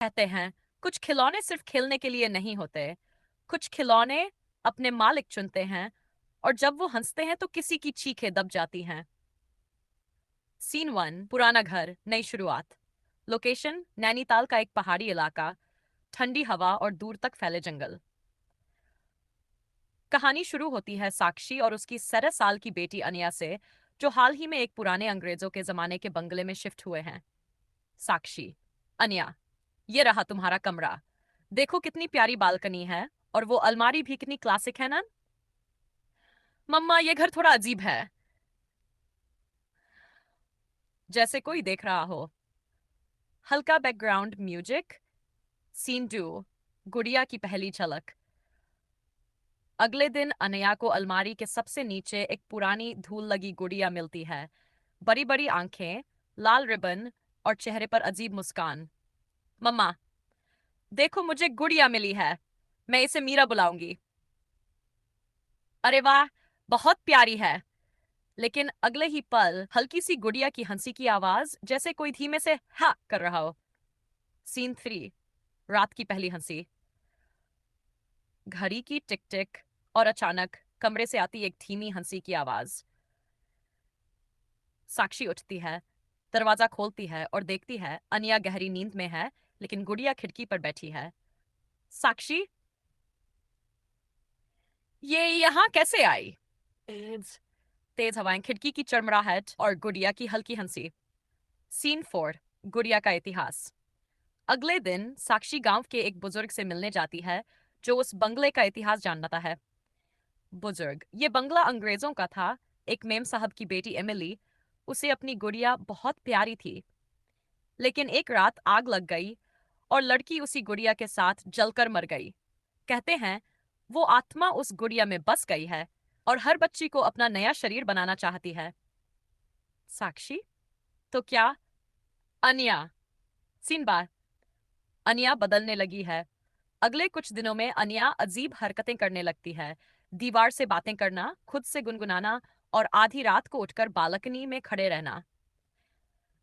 कहते हैं कुछ खिलौने सिर्फ खेलने के लिए नहीं होते। कुछ खिलौने अपने मालिक चुनते हैं और जब वो हंसते हैं तो किसी की चीखें दब जाती हैं। सीन वन, पुराना घर, नई शुरुआत। लोकेशन नैनीताल का एक पहाड़ी इलाका, ठंडी हवा और दूर तक फैले जंगल। कहानी शुरू होती है साक्षी और उसकी 17 साल की बेटी अनिया से, जो हाल ही में एक पुराने अंग्रेजों के जमाने के बंगले में शिफ्ट हुए हैं। साक्षी: अनिया, ये रहा तुम्हारा कमरा। देखो कितनी प्यारी बालकनी है, और वो अलमारी भी कितनी क्लासिक है ना। मम्मा, ये घर थोड़ा अजीब है, जैसे कोई देख रहा हो। हल्का बैकग्राउंड म्यूजिक। सीन टू, गुड़िया की पहली झलक। अगले दिन अनया को अलमारी के सबसे नीचे एक पुरानी धूल लगी गुड़िया मिलती है। बड़ी बड़ी आंखें, लाल रिबन और चेहरे पर अजीब मुस्कान। मम्मा, देखो मुझे गुड़िया मिली है, मैं इसे मीरा बुलाऊंगी। अरे वाह, बहुत प्यारी है। लेकिन अगले ही पल हल्की सी गुड़िया की हंसी की आवाज, जैसे कोई धीमे से हा कर रहा हो। सीन थ्री, रात की पहली हंसी। घड़ी की टिक टिक, और अचानक कमरे से आती एक धीमी हंसी की आवाज। साक्षी उठती है, दरवाजा खोलती है और देखती है अनिया गहरी नींद में है, लेकिन गुड़िया खिड़की पर बैठी है। साक्षी, ये यहाँ कैसे आई? तेज तेज हवाएं, खिड़की की चरमराहट और गुड़िया की हल्की हंसी। सीन फोर, गुड़िया का इतिहास। अगले दिन साक्षी गांव के एक बुजुर्ग से मिलने जाती है, जो उस बंगले का इतिहास जानता है। बुजुर्ग: ये बंगला अंग्रेजों का था। एक मेम साहब की बेटी एमिली, उसे अपनी गुड़िया बहुत प्यारी थी, लेकिन एक रात आग लग गई और लड़की उसी गुड़िया के साथ जलकर मर गई। कहते हैं वो आत्मा उस गुड़िया में बस गई है और हर बच्ची को अपना नया शरीर बनाना चाहती है। साक्षी: तो क्या? अनिया। सीन बार, अनिया बदलने लगी है। अगले कुछ दिनों में अनिया अजीब हरकतें करने लगती है। दीवार से बातें करना, खुद से गुनगुनाना और आधी रात को उठकर बालकनी में खड़े रहना।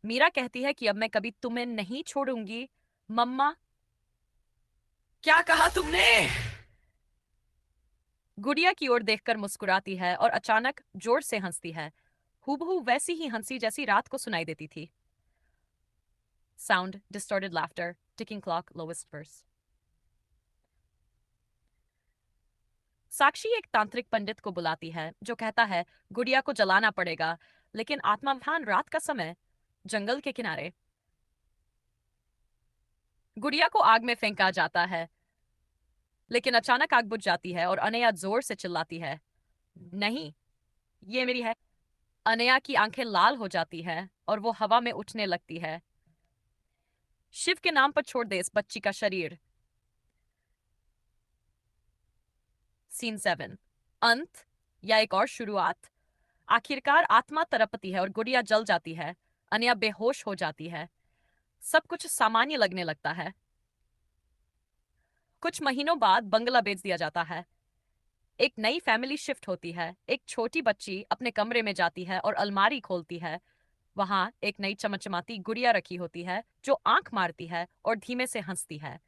मीरा कहती है कि अब मैं कभी तुम्हें नहीं छोड़ूंगी। मम्मा, क्या कहा तुमने? गुड़िया की ओर देखकर मुस्कुराती है और अचानक जोर से हंसती है, हूबहू वैसी ही हंसी जैसी रात को सुनाई देती थी। Sound distorted laughter, ticking clock, lowest verse. Sakshi एक तांत्रिक पंडित को बुलाती है, जो कहता है गुड़िया को जलाना पड़ेगा, लेकिन आत्मावधान रात का समय, जंगल के किनारे। गुड़िया को आग में फेंका जाता है, लेकिन अचानक आग बुझ जाती है और अनया जोर से चिल्लाती है, नहीं, ये मेरी है। अनया की आंखें लाल हो जाती है और वो हवा में उठने लगती है। शिव के नाम पर छोड़ दे इस बच्ची का शरीर। सीन सेवन, अंत या एक और शुरुआत। आखिरकार आत्मा तड़पती है और गुड़िया जल जाती है। अनया बेहोश हो जाती है। सब कुछ सामान्य लगने लगता है। कुछ महीनों बाद बंगला बेच दिया जाता है। एक नई फैमिली शिफ्ट होती है। एक छोटी बच्ची अपने कमरे में जाती है और अलमारी खोलती है। वहां एक नई चमचमाती गुड़िया रखी होती है, जो आंख मारती है और धीमे से हंसती है।